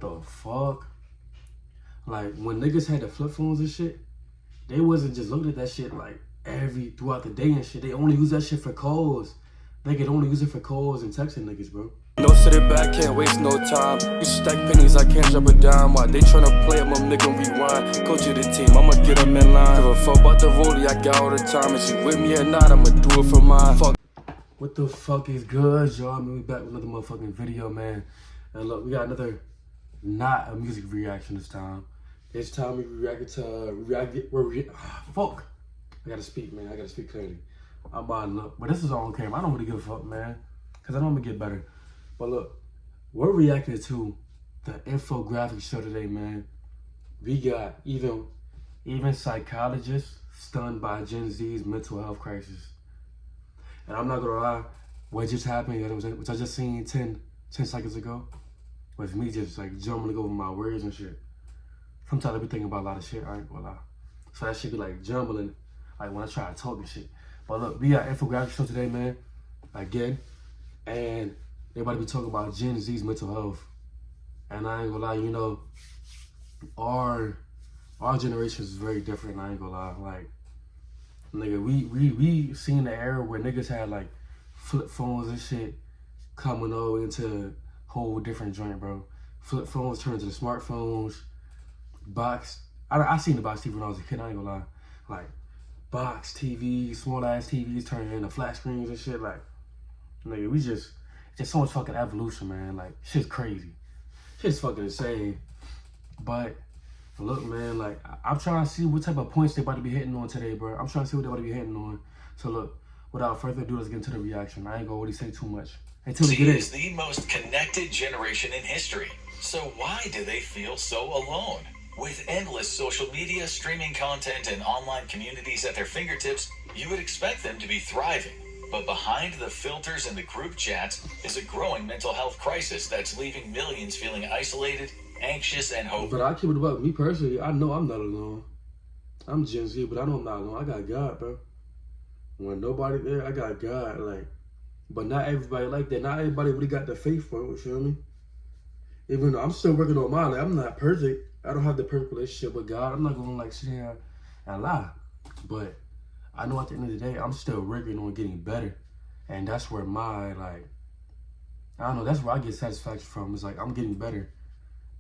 The fuck? Like, when niggas had the flip phones and shit, they wasn't just looking at that shit like throughout the day and shit. They only use that shit for calls. They could only use it for calls and texting niggas, bro. No sitting back, can't waste no time. You stack pennies, I can't drop a dime. While they tryna play, I'm a nigga rewind. Coach of the team, I'ma get them in line. Give a fuck about the rollie, I got all the time. Is you with me or not, I'ma do it for mine. Fuck. What the fuck is good, y'all? We back with another motherfucking video, man. And look, we got another, not a music reaction this time. This time we reacted to, fuck. I gotta speak, man. I gotta speak clearly. I'm buying up. But this is all on camera. I don't really give a fuck, man. Because I know I'm gonna get better. But look, we're reacting to the infographics show today, man. We got even psychologists stunned by Gen Z's mental health crisis. And I'm not gonna lie, what just happened, which I just seen 10 seconds ago, was me just like jumbling over my words and shit. Sometimes I be thinking about a lot of shit, I ain't gonna lie. So that shit be like jumbling, like when I try to talk and shit. But look, we got infographics show today, man, again. And everybody be talking about Gen Z's mental health. And I ain't gonna lie, you know, our generation is very different, I ain't gonna lie. Like, nigga, we seen the era where niggas had like flip phones and shit coming over into a whole different joint, bro. Flip phones turned into smartphones, box. I seen the box TV when I was a kid, I ain't gonna lie. Like, box TVs, small ass TVs turning into flat screens and shit. Like, nigga, we just so much fucking evolution, man. Like, shit's crazy. Shit's fucking insane. But look, man, like, I'm trying to see what type of points they about to be hitting on today, bro. I'm trying to see what they about to be hitting on. So look, without further ado, let's get into the reaction. I ain't gonna really say too much until we get in. Is the most connected generation in history. So why do they feel so alone? With endless social media, streaming content, and online communities at their fingertips, you would expect them to be thriving. But behind the filters and the group chats is a growing mental health crisis that's leaving millions feeling isolated, anxious, and hopeless. But I keep it about me personally. I know I'm not alone. I'm Gen Z, but I know I'm not alone. I got God, bro. When nobody there, I got God. Like, but not everybody like that. Not everybody really got the faith for it. You feel me? Even though I'm still working on mine. Like, I'm not perfect. I don't have the perfect relationship with God. I'm not gonna like sit here and lie. But I know at the end of the day, I'm still working on getting better. And that's where my, like, I don't know, that's where I get satisfaction from. It's like, I'm getting better.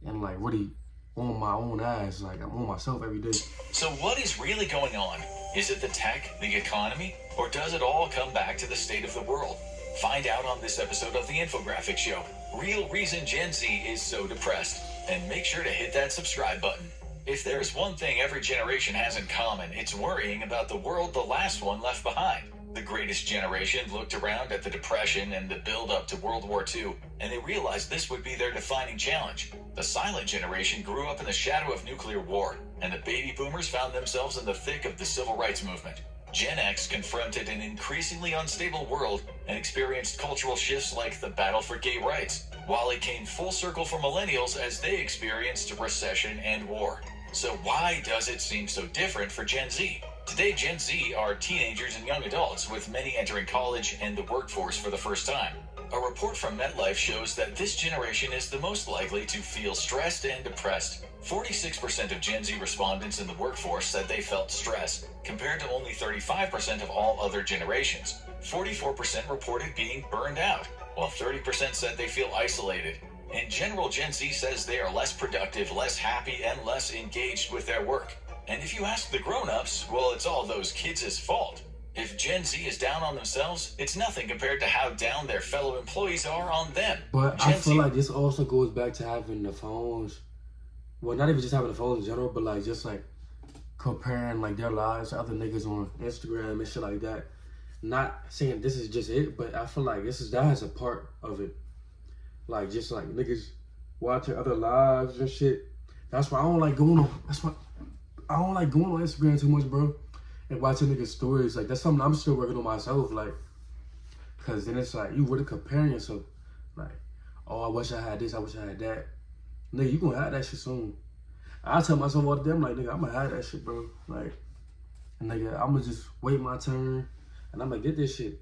And like, really on my own ass. Like, I'm on myself every day. So what is really going on? Is it the tech, the economy, or does it all come back to the state of the world? Find out on this episode of the Infographics Show. Real reason Gen Z is so depressed. And make sure to hit that subscribe button. If there's one thing every generation has in common, it's worrying about the world the last one left behind. The greatest generation looked around at the Depression and the build-up to World War II, and they realized this would be their defining challenge. The silent generation grew up in the shadow of nuclear war, and the baby boomers found themselves in the thick of the civil rights movement. Gen X confronted an increasingly unstable world and experienced cultural shifts like the battle for gay rights, while it came full circle for millennials as they experienced recession and war. So why does it seem so different for Gen Z? Today, Gen Z are teenagers and young adults, with many entering college and the workforce for the first time. A report from MetLife shows that this generation is the most likely to feel stressed and depressed. 46% of Gen Z respondents in the workforce said they felt stress, compared to only 35% of all other generations. 44% reported being burned out, while 30% said they feel isolated. In general, Gen Z says they are less productive, less happy, and less engaged with their work. And if you ask the grown-ups, well, it's all those kids' fault. If Gen Z is down on themselves, it's nothing compared to how down their fellow employees are on them. But I feel like this also goes back to having the phones. Well, not even just having the phones in general, but like just like comparing like their lives to other niggas on Instagram and shit like that. Not saying this is just it, but I feel like that has a part of it. Like, just like niggas watching other lives and shit. That's why I don't like going on. That's why I don't like going on Instagram too much, bro. And watching niggas stories. Like, that's something I'm still working on myself. Like, cause then it's like you really comparing yourself. Like, oh, I wish I had this. I wish I had that. Nigga, you gonna have that shit soon. I tell myself all the time, like, nigga, I'm gonna have that shit, bro. Like, nigga, I'm gonna just wait my turn and I'm gonna get this shit.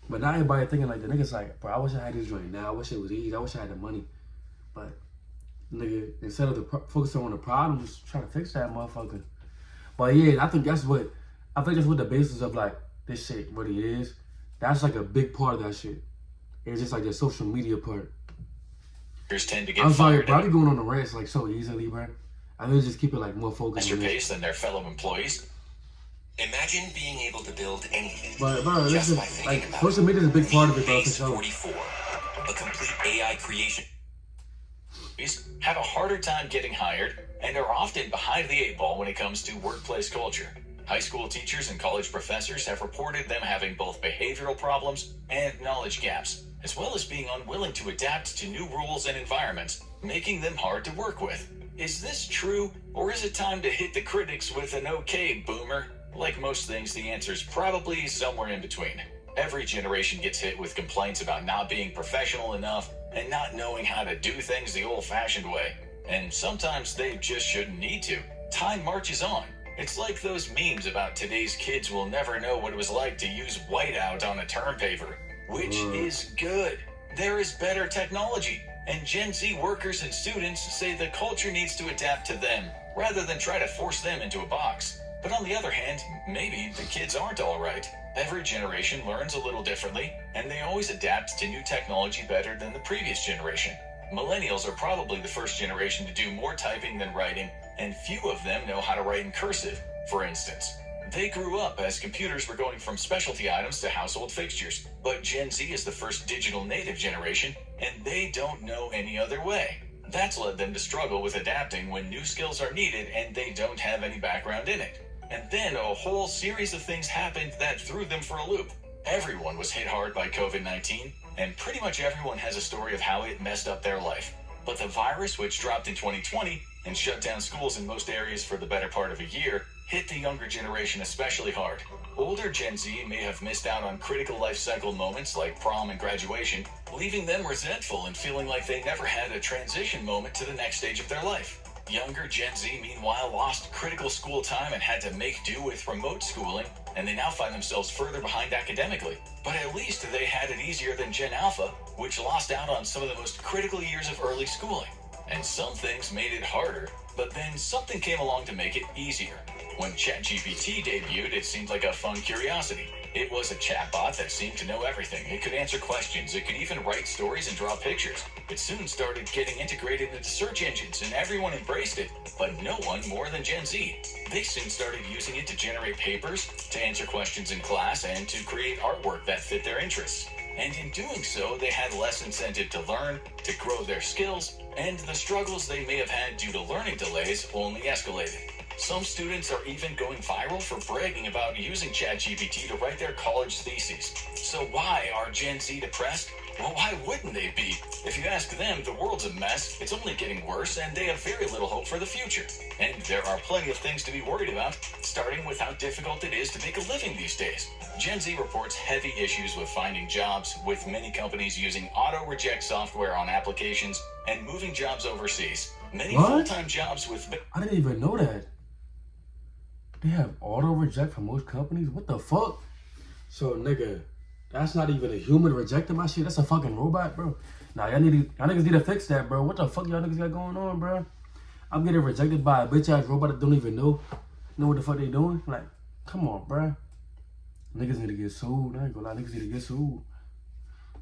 But not everybody thinking like that. Niggas like, bro, I wish I had this joint now. I wish it was easy. I wish I had the money. But Nigga, instead of focusing on the problem, just trying to fix that motherfucker. But yeah, I think that's what the basis of like this shit really is. That's like a big part of that shit. It's just like the social media part. Tend to get I'm sorry, fired bro. I be going on the rants like so easily, bro. I need to just keep it like more focused. faster pace than their fellow employees. Imagine being able to build anything But bro, just listen, by thinking like about social media is a big part of it, bro. For Base sure. 44, a complete AI creation. Have a harder time getting hired and are often behind the eight ball when it comes to workplace culture. High school teachers and college professors have reported them having both behavioral problems and knowledge gaps, as well as being unwilling to adapt to new rules and environments, making them hard to work with. Is this true, or is it time to hit the critics with an okay, boomer? Like most things, the answer's probably somewhere in between. Every generation gets hit with complaints about not being professional enough and not knowing how to do things the old-fashioned way. And sometimes they just shouldn't need to. Time marches on. It's like those memes about today's kids will never know what it was like to use whiteout on a term paper, which is good. There is better technology, and Gen Z workers and students say the culture needs to adapt to them rather than try to force them into a box. But on the other hand, maybe the kids aren't all right. Every generation learns a little differently, and they always adapt to new technology better than the previous generation. Millennials are probably the first generation to do more typing than writing, and few of them know how to write in cursive, for instance. They grew up as computers were going from specialty items to household fixtures. But Gen Z is the first digital native generation, and they don't know any other way. That's led them to struggle with adapting when new skills are needed and they don't have any background in it. And then a whole series of things happened that threw them for a loop. Everyone was hit hard by COVID-19, and pretty much everyone has a story of how it messed up their life. But the virus, which dropped in 2020 and shut down schools in most areas for the better part of a year, hit the younger generation especially hard. Older Gen Z may have missed out on critical life cycle moments like prom and graduation, leaving them resentful and feeling like they never had a transition moment to the next stage of their life. Younger Gen Z, meanwhile, lost critical school time and had to make do with remote schooling, and they now find themselves further behind academically. But at least they had it easier than Gen Alpha, which lost out on some of the most critical years of early schooling. And some things made it harder, but then something came along to make it easier. When ChatGPT debuted, it seemed like a fun curiosity. It was a chatbot that seemed to know everything. It could answer questions. It could even write stories and draw pictures. It soon started getting integrated into search engines, and everyone embraced it, but no one more than Gen Z. They soon started using it to generate papers, to answer questions in class, and to create artwork that fit their interests. And in doing so, they had less incentive to learn, to grow their skills, and the struggles they may have had due to learning delays only escalated. Some students are even going viral for bragging about using ChatGPT to write their college theses. So why are Gen Z depressed? Well, why wouldn't they be? If you ask them, the world's a mess, it's only getting worse, and they have very little hope for the future. And there are plenty of things to be worried about, starting with how difficult it is to make a living these days. Gen Z reports heavy issues with finding jobs, with many companies using auto-reject software on applications and moving jobs overseas. Many full-time jobs with... I didn't even know that. They have auto-reject for most companies? What the fuck? So, nigga, that's not even a human rejecting my shit. That's a fucking robot, bro. Nah, y'all niggas need to fix that, bro. What the fuck y'all niggas got going on, bro? I'm getting rejected by a bitch-ass robot that don't even know what the fuck they doing. Like, come on, bro. Niggas need to get sued. I ain't gonna lie, niggas need to get sued.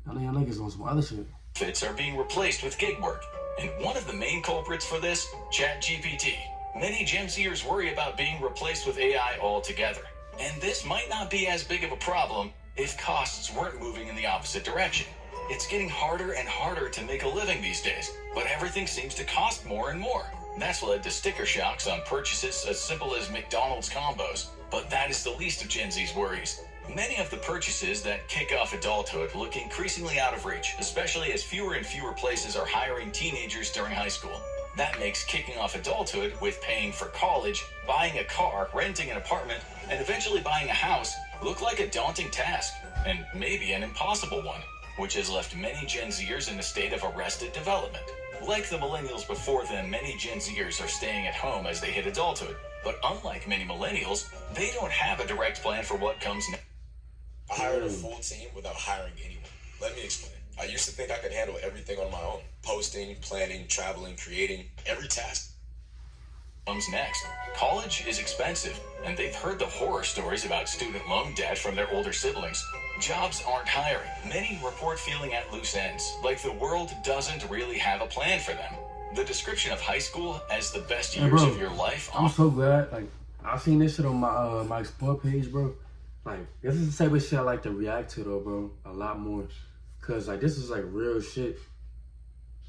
Y'all niggas on some other shit. Fits are being replaced with gig work. And one of the main culprits for this, ChatGPT. Many Gen Zers worry about being replaced with AI altogether. And this might not be as big of a problem if costs weren't moving in the opposite direction. It's getting harder and harder to make a living these days, but everything seems to cost more and more. That's led to sticker shocks on purchases as simple as McDonald's combos. But that is the least of Gen Z's worries. Many of the purchases that kick off adulthood look increasingly out of reach, especially as fewer and fewer places are hiring teenagers during high school. That makes kicking off adulthood with paying for college, buying a car, renting an apartment, and eventually buying a house look like a daunting task, and maybe an impossible one, which has left many Gen Zers in a state of arrested development. Like the millennials before them, many Gen Zers are staying at home as they hit adulthood, but unlike many millennials, they don't have a direct plan for what comes next. I hired a full team without hiring anyone. Let me explain. I used to think I could handle everything on my own. Posting, planning, traveling, creating, every task. Comes next. College is expensive, and they've heard the horror stories about student loan debt from their older siblings. Jobs aren't hiring. Many report feeling at loose ends, like the world doesn't really have a plan for them. The description of high school as the best years of your life. I'm so glad. Like, I've seen this shit on my my Explore page, bro. Like, this is the type of shit I like to react to, though, bro. A lot more. Cause like this is like real shit.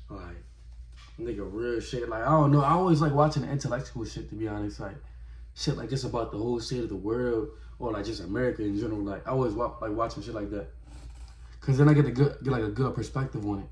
Like, nigga, real shit. Like, I don't know. I always like watching the intellectual shit, to be honest. Like, shit like just about the whole state of the world, or like just America in general. Like, I always like watching shit like that. Cause then I get like a good perspective on it.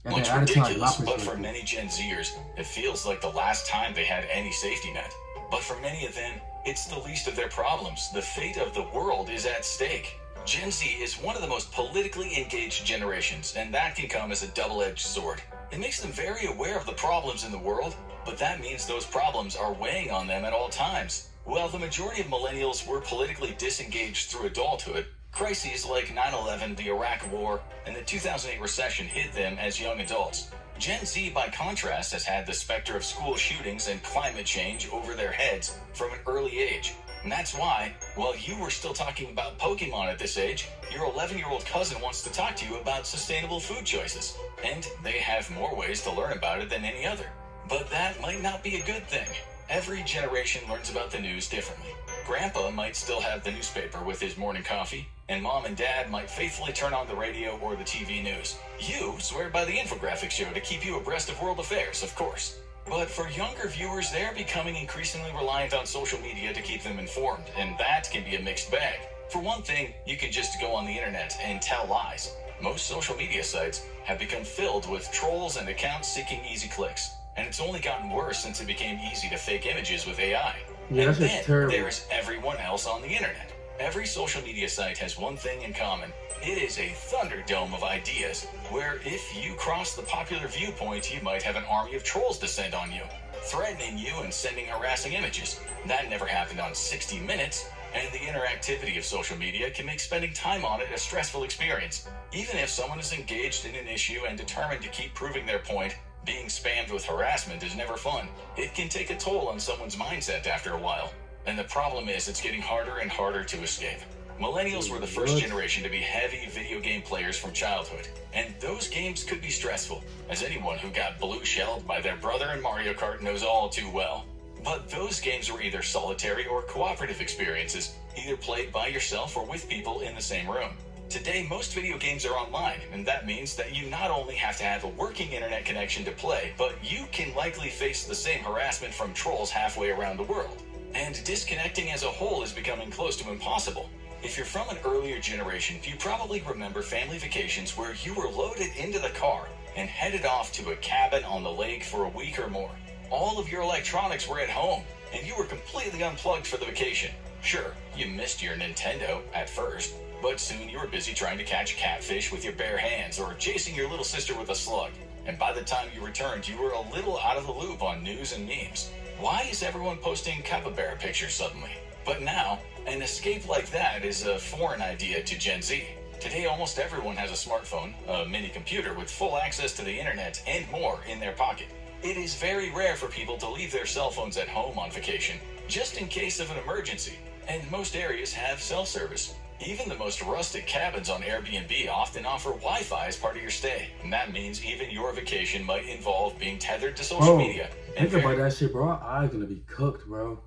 And Looks then add it to, like, my ridiculous, but perspective. for many Gen Zers, it feels like the last time they had any safety net. But for many of them, it's the least of their problems. The fate of the world is at stake. Gen Z is one of the most politically engaged generations, and that can come as a double-edged sword. It makes them very aware of the problems in the world, but that means those problems are weighing on them at all times. While the majority of millennials were politically disengaged through adulthood, crises like 9/11, the Iraq War, and the 2008 recession hit them as young adults. Gen Z, by contrast, has had the specter of school shootings and climate change over their heads from an early age. And that's why, while you were still talking about Pokemon at this age, your 11-year-old cousin wants to talk to you about sustainable food choices. And they have more ways to learn about it than any other. But that might not be a good thing. Every generation learns about the news differently. Grandpa might still have the newspaper with his morning coffee, and Mom and Dad might faithfully turn on the radio or the TV news. You swear by the infographics show to keep you abreast of world affairs, of course. But for younger viewers, they're becoming increasingly reliant on social media to keep them informed, and that can be a mixed bag. For one thing, you can just go on the internet and tell lies. Most social media sites have become filled with trolls and accounts seeking easy clicks, and it's only gotten worse since it became easy to fake images with AI. Yeah, And that's just then terrible. there's everyone else on the internet. Every social media site has one thing in common. It is a thunderdome of ideas, where if you cross the popular viewpoint, you might have an army of trolls descend on you, threatening you and sending harassing images. That never happened on 60 Minutes, and the interactivity of social media can make spending time on it a stressful experience. Even if someone is engaged in an issue and determined to keep proving their point, being spammed with harassment is never fun. It can take a toll on someone's mindset after a while. And the problem is it's getting harder and harder to escape. Millennials were the first generation to be heavy video game players from childhood, and those games could be stressful, as anyone who got blue-shelled by their brother in Mario Kart knows all too well. But those games were either solitary or cooperative experiences, either played by yourself or with people in the same room. Today, most video games are online, and that means that you not only have to have a working internet connection to play, but you can likely face the same harassment from trolls halfway around the world. And disconnecting as a whole is becoming close to impossible. If you're from an earlier generation, you probably remember family vacations where you were loaded into the car and headed off to a cabin on the lake for a week or more. All of your electronics were at home, and you were completely unplugged for the vacation. Sure, you missed your Nintendo at first, but soon you were busy trying to catch catfish with your bare hands or chasing your little sister with a slug. And by the time you returned, you were a little out of the loop on news and memes. Why is everyone posting capybara pictures suddenly? But now, an escape like that is a foreign idea to Gen Z. Today, almost everyone has a smartphone, a mini computer with full access to the internet and more in their pocket. It is very rare for people to leave their cell phones at home on vacation, just in case of an emergency. And most areas have cell service. Even the most rustic cabins on Airbnb often offer Wi-Fi as part of your stay. And that means even your vacation might involve being tethered to social media. Think about that shit, bro. Our eyes gonna be cooked, bro.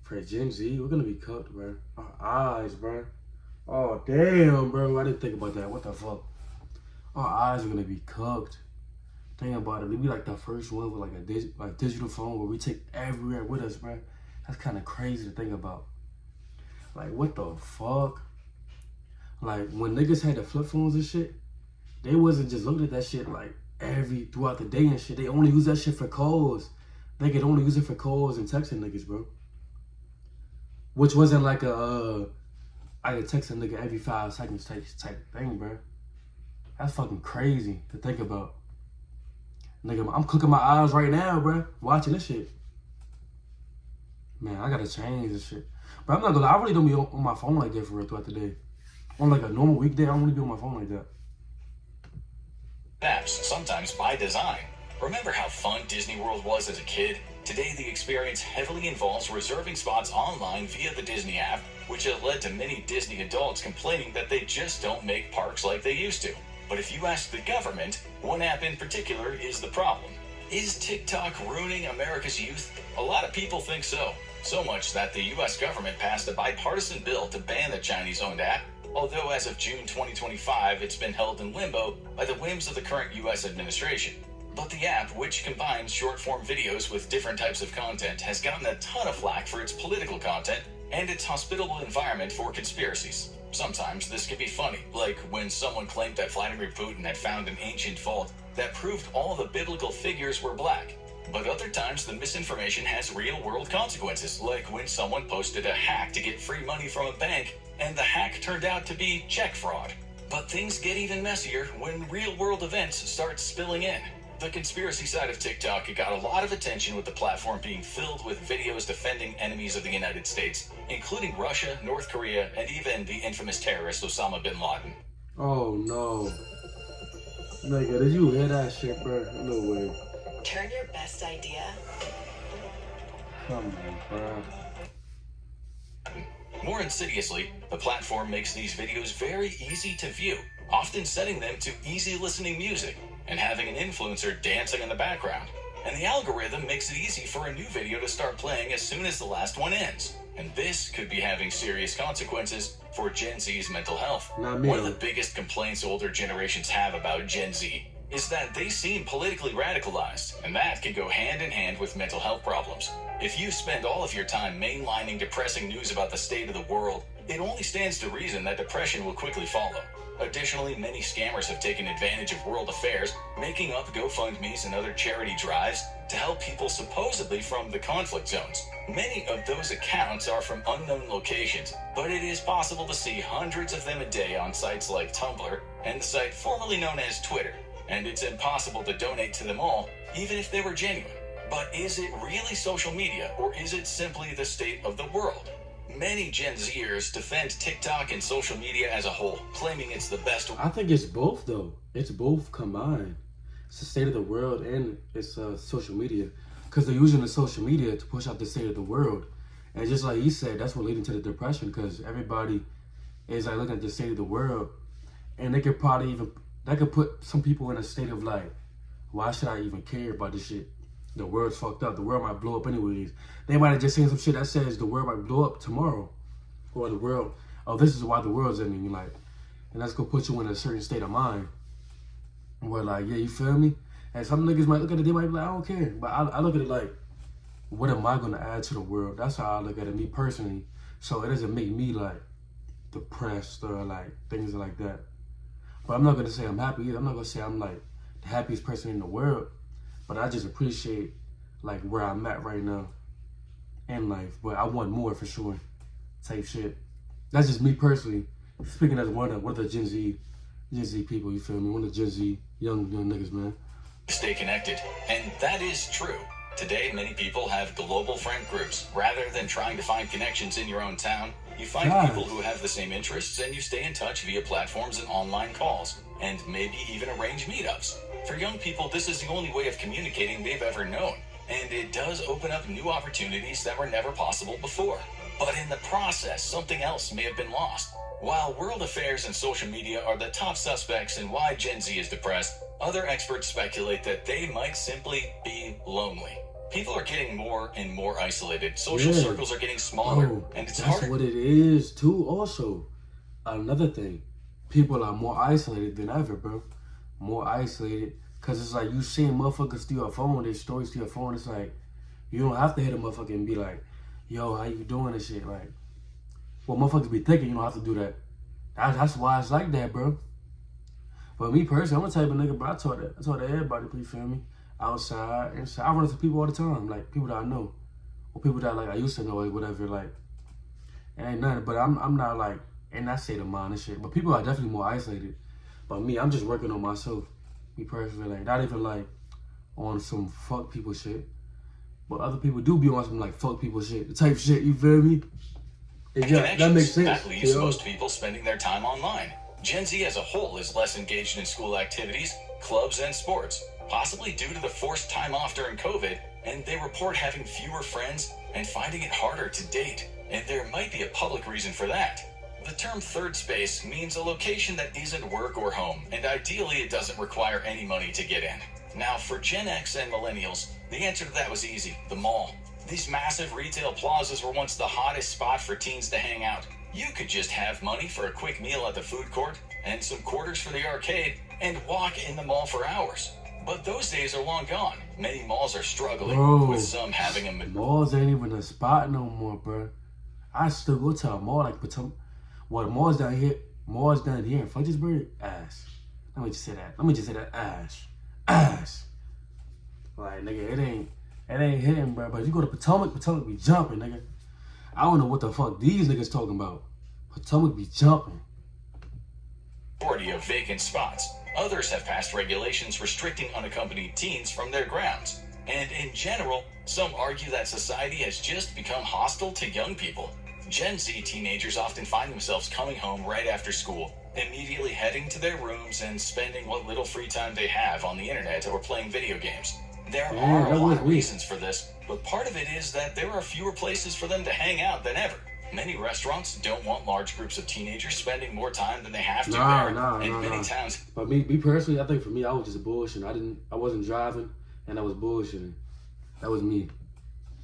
For Gen Z, we're gonna be cooked, bro. Our eyes, bro. Oh, damn, bro. I didn't think about that. What the fuck? Our eyes are gonna be cooked. Think about it. We be like the first one with like a digital phone where we take everywhere with us, bro. That's kind of crazy to think about. Like, what the fuck? Like, when niggas had the flip phones and shit, they wasn't just looking at that shit like throughout the day and shit. They only use that shit for calls. They could only use it for calls and texting niggas, bro. Which wasn't like I could text a nigga every 5 seconds type thing, bro. That's fucking crazy to think about. Nigga, I'm cooking my eyes right now, bro, watching this shit. Man, I gotta change this shit. But I'm not gonna lie, I really don't be on my phone like that for real throughout the day. On like a normal weekday, I don't really be on my phone like that. Apps, sometimes by design. Remember how fun Disney World was as a kid? Today, the experience heavily involves reserving spots online via the Disney app, which has led to many Disney adults complaining that they just don't make parks like they used to. But if you ask the government, one app in particular is the problem. Is TikTok ruining America's youth? A lot of people think so. So much that the US government passed a bipartisan bill to ban the Chinese-owned app, although as of June 2025, it's been held in limbo by the whims of the current US administration. But the app, which combines short-form videos with different types of content, has gotten a ton of flack for its political content and its hospitable environment for conspiracies. Sometimes this can be funny, like when someone claimed that Vladimir Putin had found an ancient vault that proved all the biblical figures were black. But other times, the misinformation has real-world consequences, like when someone posted a hack to get free money from a bank, and the hack turned out to be check fraud. But things get even messier when real-world events start spilling in. The conspiracy side of TikTok got a lot of attention with the platform being filled with videos defending enemies of the United States, including Russia, North Korea, and even the infamous terrorist Osama bin Laden. Oh no. Nigga, did you hear that shit, bro? No way. Turn your best idea. Come on, bro. More insidiously, the platform makes these videos very easy to view, often setting them to easy listening music and having an influencer dancing in the background. And the algorithm makes it easy for a new video to start playing as soon as the last one ends. And this could be having serious consequences for Gen Z's mental health. Not me. One of the biggest complaints older generations have about Gen Z is that they seem politically radicalized, and that can go hand in hand with mental health problems. If you spend all of your time mainlining depressing news about the state of the world, it only stands to reason that depression will quickly follow. Additionally, many scammers have taken advantage of world affairs, making up GoFundMes and other charity drives to help people supposedly from the conflict zones. Many of those accounts are from unknown locations, but it is possible to see hundreds of them a day on sites like Tumblr and the site formerly known as Twitter. And it's impossible to donate to them all, even if they were genuine. But is it really social media, or is it simply the state of the world? Many Gen Zers defend TikTok and social media as a whole, claiming it's the best. I think it's both though. It's both combined. It's the state of the world and it's social media. Because they're using the social media to push out the state of the world. And just like he said, that's what leading to the depression, because everybody is like looking at the state of the world. And they could probably even, that could put some people in a state of like, why should I even care about this shit? The world's fucked up. The world might blow up anyways. They might have just seen some shit that says the world might blow up tomorrow. Or the world, oh, this is why the world's ending. Like, and that's gonna put you in a certain state of mind. Where like, yeah, you feel me? And some niggas might look at it, they might be like, I don't care. But I look at it like, what am I gonna add to the world? That's how I look at it, me personally. So it doesn't make me like depressed or like things like that. But I'm not gonna say I'm happy either. I'm not gonna say I'm like the happiest person in the world. But I just appreciate like where I'm at right now in life. But I want more for sure. Type shit. That's just me personally. Speaking as one of the Gen Z people, you feel me? One of the Gen Z young niggas, man. Stay connected. And that is true. Today, many people have global friend groups. Rather than trying to find connections in your own town, you find people who have the same interests and you stay in touch via platforms and online calls, and maybe even arrange meetups. For young people, this is the only way of communicating they've ever known, and it does open up new opportunities that were never possible before. But in the process, something else may have been lost. While world affairs and social media are the top suspects in why Gen Z is depressed, other experts speculate that they might simply be lonely. People are getting more and more isolated. Social circles are getting smaller, and it's harder. That's what it is too. Also, another thing, people are more isolated than ever, bro. More isolated, cause it's like you seeing motherfuckers through your phone, their stories through your phone. It's like you don't have to hit a motherfucker and be like, "Yo, how you doing?" and shit. Like, what motherfuckers be thinking, you don't have to do that. That's why it's like that, bro. But me personally, I'm the type of nigga, bro. I talk to everybody. You feel me? Outside, inside. I run into people all the time, like people that I know, or people that like I used to know, or whatever. Like, it ain't nothing. But I'm not like in that state of mind and shit. But people are definitely more isolated. But me, I'm just working on myself. Me personally, like not even like on some fuck people shit. But other people do be on some like fuck people shit, the type shit. You feel me? and Yeah, that connections. makes sense. That leaves Yeah. most people spending their time online. Gen Z as a whole is less engaged in school activities, clubs, and sports, possibly due to the forced time off during COVID, and they report having fewer friends and finding it harder to date. And there might be a public reason for that. The term third space means a location that isn't work or home, and ideally it doesn't require any money to get in. Now, for Gen X and millennials, the answer to that was easy: the mall. These massive retail plazas were once the hottest spot for teens to hang out. You could just have money for a quick meal at the food court and some quarters for the arcade and walk in the mall for hours. But those days are long gone. Many malls are struggling, Bro, with some having a... malls ain't even a spot no more, bro. I still go to a mall like Potomac. Well, the malls down here in Fredericksburg, ass. Let me just say that, ass. Like, nigga, it ain't hitting, bro. But if you go to Potomac be jumping, nigga. I don't know what the fuck these niggas talking about. Potomac be jumping. Majority of vacant spots. Others have passed regulations restricting unaccompanied teens from their grounds. And in general, some argue that society has just become hostile to young people. Gen Z teenagers often find themselves coming home right after school, immediately heading to their rooms and spending what little free time they have on the internet or playing video games. There are a lot of reasons for this, but part of it is that there are fewer places for them to hang out than ever. Many restaurants don't want large groups of teenagers spending more time than they have to there. And many towns. But me personally, I think for me, I was just bullshitting. I wasn't driving, and I was bullshitting. That was me.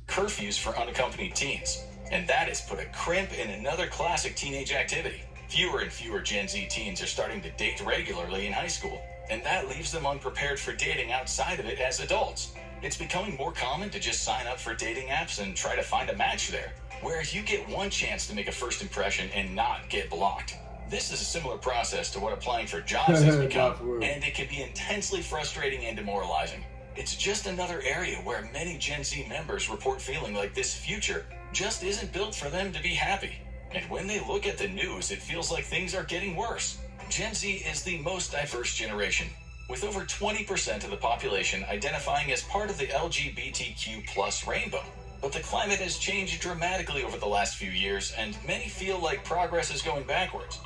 Curfews for unaccompanied teens, and that has put a crimp in another classic teenage activity. Fewer and fewer Gen Z teens are starting to date regularly in high school, and that leaves them unprepared for dating outside of it as adults. It's becoming more common to just sign up for dating apps and try to find a match there, where you get one chance to make a first impression and not get blocked. This is a similar process to what applying for jobs has become, and it can be intensely frustrating and demoralizing. It's just another area where many Gen Z members report feeling like this future just isn't built for them to be happy. And when they look at the news, it feels like things are getting worse. Gen Z is the most diverse generation, with over 20% of the population identifying as part of the LGBTQ+ rainbow. But the climate has changed dramatically over the last few years, and many feel like progress is going backwards.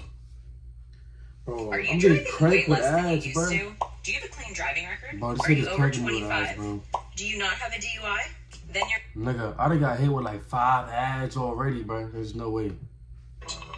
Bro, Are you I'm getting driving cranked way with less than you ads, used bro. to? Do you have a clean driving record? Bro, this Are you nigga's over cranking me with 25? ads, bro. Do you not have a DUI? Then you're... Nigga, I done got hit with like 5 ads already, bro. There's no way.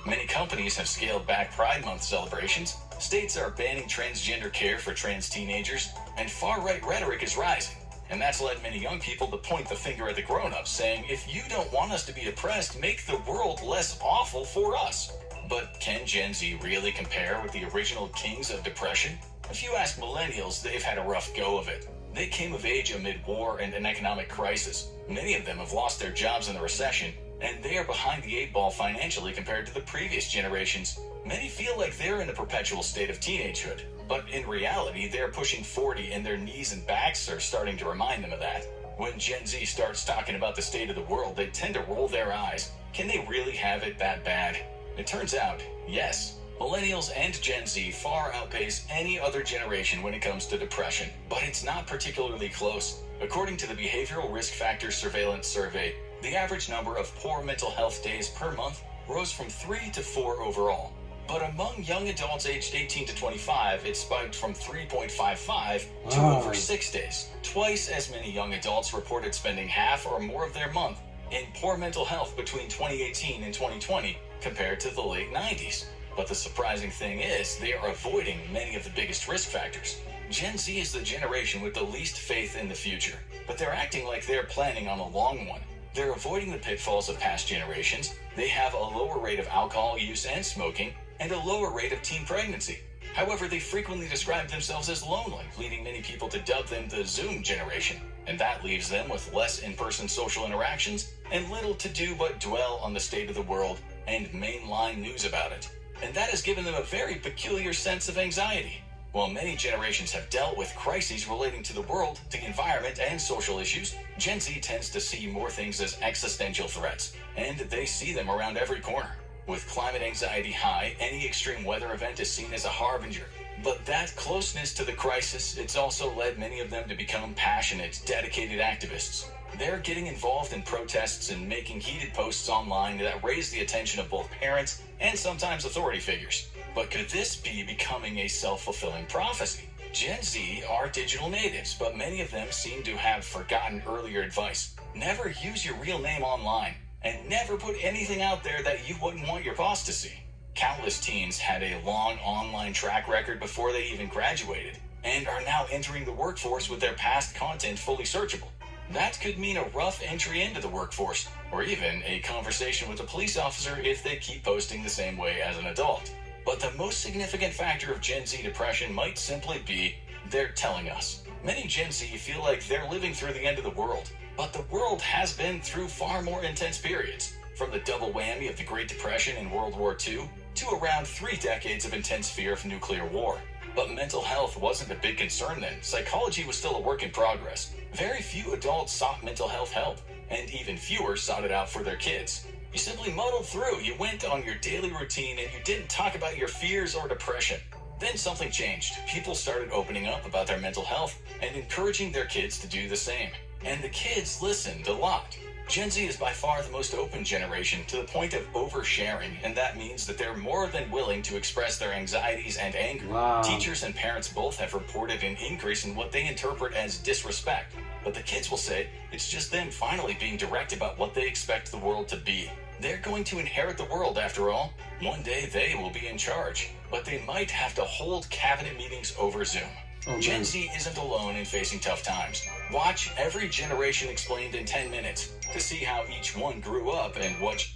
Many companies have scaled back Pride Month celebrations, states are banning transgender care for trans teenagers, and far-right rhetoric is rising. And that's led many young people to point the finger at the grown-ups, saying, if you don't want us to be oppressed, make the world less awful for us. But can Gen Z really compare with the original kings of depression? If you ask millennials, they've had a rough go of it. They came of age amid war and an economic crisis. Many of them have lost their jobs in the recession, and they are behind the 8 ball financially compared to the previous generations. Many feel like they're in a perpetual state of teenagehood, but in reality, they're pushing 40 and their knees and backs are starting to remind them of that. When Gen Z starts talking about the state of the world, they tend to roll their eyes. Can they really have it that bad? It turns out, yes. Millennials and Gen Z far outpace any other generation when it comes to depression, but it's not particularly close. According to the Behavioral Risk Factors Surveillance Survey, the average number of poor mental health days per month rose from 3 to 4 overall. But among young adults aged 18 to 25, it spiked from 3.55 to over 6 days. Twice as many young adults reported spending half or more of their month in poor mental health between 2018 and 2020 compared to the late 90s. But the surprising thing is, they are avoiding many of the biggest risk factors. Gen Z is the generation with the least faith in the future, but they're acting like they're planning on a long one. They're avoiding the pitfalls of past generations. They have a lower rate of alcohol use and smoking, and a lower rate of teen pregnancy. However, they frequently describe themselves as lonely, leading many people to dub them the Zoom generation. And that leaves them with less in-person social interactions and little to do but dwell on the state of the world and mainline news about it. And that has given them a very peculiar sense of anxiety. While many generations have dealt with crises relating to the world, the environment, and social issues, Gen Z tends to see more things as existential threats, and they see them around every corner. With climate anxiety high, any extreme weather event is seen as a harbinger. But that closeness to the crisis, it's also led many of them to become passionate, dedicated activists. They're getting involved in protests and making heated posts online that raise the attention of both parents and sometimes authority figures. But could this be becoming a self-fulfilling prophecy? Gen Z are digital natives, but many of them seem to have forgotten earlier advice. Never use your real name online, and never put anything out there that you wouldn't want your boss to see. Countless teens had a long online track record before they even graduated, and are now entering the workforce with their past content fully searchable. That could mean a rough entry into the workforce, or even a conversation with a police officer if they keep posting the same way as an adult. But the most significant factor of Gen Z depression might simply be they're telling us. Many Gen Z feel like they're living through the end of the world, but the world has been through far more intense periods, from the double whammy of the Great Depression and World War II to around 3 decades of intense fear of nuclear war. But mental health wasn't a big concern then. Psychology was still a work in progress. Very few adults sought mental health help, and even fewer sought it out for their kids. You simply muddled through. You went on your daily routine and you didn't talk about your fears or depression. Then something changed. People started opening up about their mental health and encouraging their kids to do the same. And the kids listened a lot. Gen Z is by far the most open generation, to the point of oversharing, and that means that they're more than willing to express their anxieties and anger. Wow. Teachers and parents both have reported an increase in what they interpret as disrespect, but the kids will say it's just them finally being direct about what they expect the world to be. They're going to inherit the world after all. One day they will be in charge, but they might have to hold cabinet meetings over Zoom. Oh, Gen Z isn't alone in facing tough times. Watch Every Generation Explained in 10 minutes to see how each one grew up and what...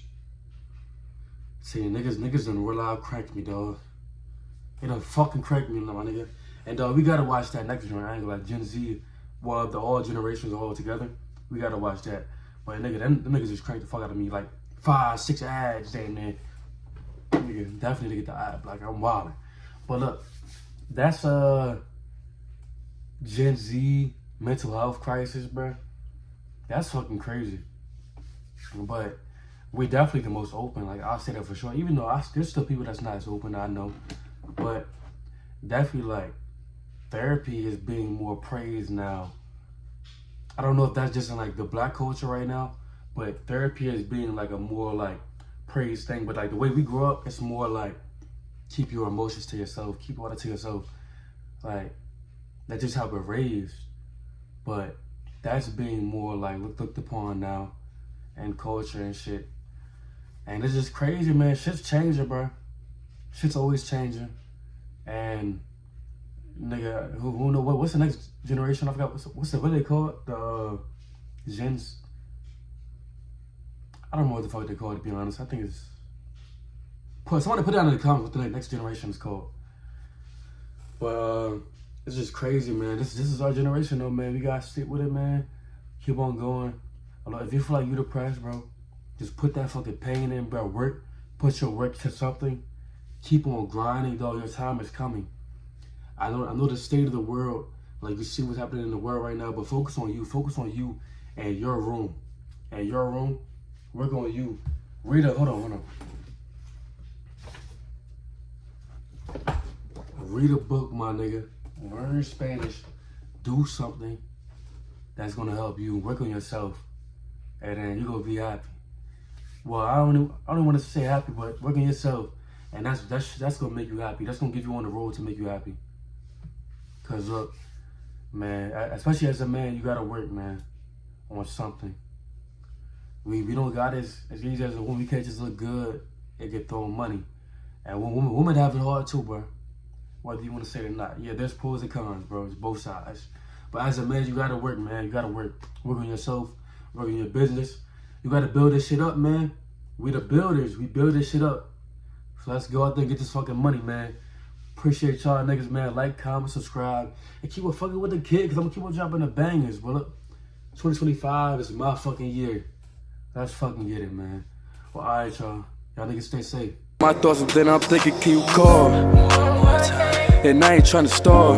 See, niggas done real loud cracked me, dog. They done fucking cracked me, my nigga. And we gotta watch that next one. I ain't gonna lie, Gen Z, well, the all generations all together. We gotta watch that. But nigga, them niggas just cranked the fuck out of me. Like 5, 6 ads, damn man. Nigga, definitely to get the ad. Like I'm wildin'. But look, that's Gen Z mental health crisis, bruh. That's fucking crazy. But we're definitely the most open. Like I'll say that for sure. Even though there's still people that's not as open, I know. But definitely like therapy is being more praised now. I don't know if that's just in like the black culture right now, but therapy is being like a more like praised thing. But like the way we grew up, it's more like keep your emotions to yourself, keep all that to yourself. Like that's just how we're raised. But that's being more like looked upon now, and culture and shit. And it's just crazy, man. Shit's changing, bro. Shit's always changing. And nigga, who know what's the next generation? I forgot what they call it? The Genz. I don't know what the fuck they call it, to be honest. I think it's somebody put it down in the comments what the next generation is called. But it's just crazy, man. This is our generation, though, man. We gotta stick with it, man. Keep on going. If you feel like you depressed, bro, just put that fucking pain in, bro. Work. Put your work to something. Keep on grinding, dog. Your time is coming. I know the state of the world. Like, you see what's happening in the world right now, but focus on you. Focus on you and your room. And your room, work on you. Hold on. Read a book, my nigga. Learn Spanish. Do something that's gonna help you. Work on yourself, and then you're gonna be happy. Well, I don't want to say happy, but work on yourself, and that's gonna make you happy. That's gonna give you on the road to make you happy. Cause look, man, especially as a man, you gotta work, man, on something. We don't got as easy as a woman. We can't just look good and get thrown money. And women have it hard too, bro. Whether you want to say it or not. Yeah, there's pros and cons, bro. It's both sides. But as a man, you gotta work, man. You gotta work. Work on yourself. Work on your business. You gotta build this shit up, man. We the builders. We build this shit up. So let's go out there and get this fucking money, man. Appreciate y'all niggas, man. Like, comment, subscribe. And keep on fucking with the kid, because I'm gonna keep on dropping the bangers. But look, 2025 is my fucking year. Let's fucking get it, man. Well, alright, y'all. Y'all niggas stay safe. My thoughts, and then I'm thinking, can you call? And I ain't trying to stall.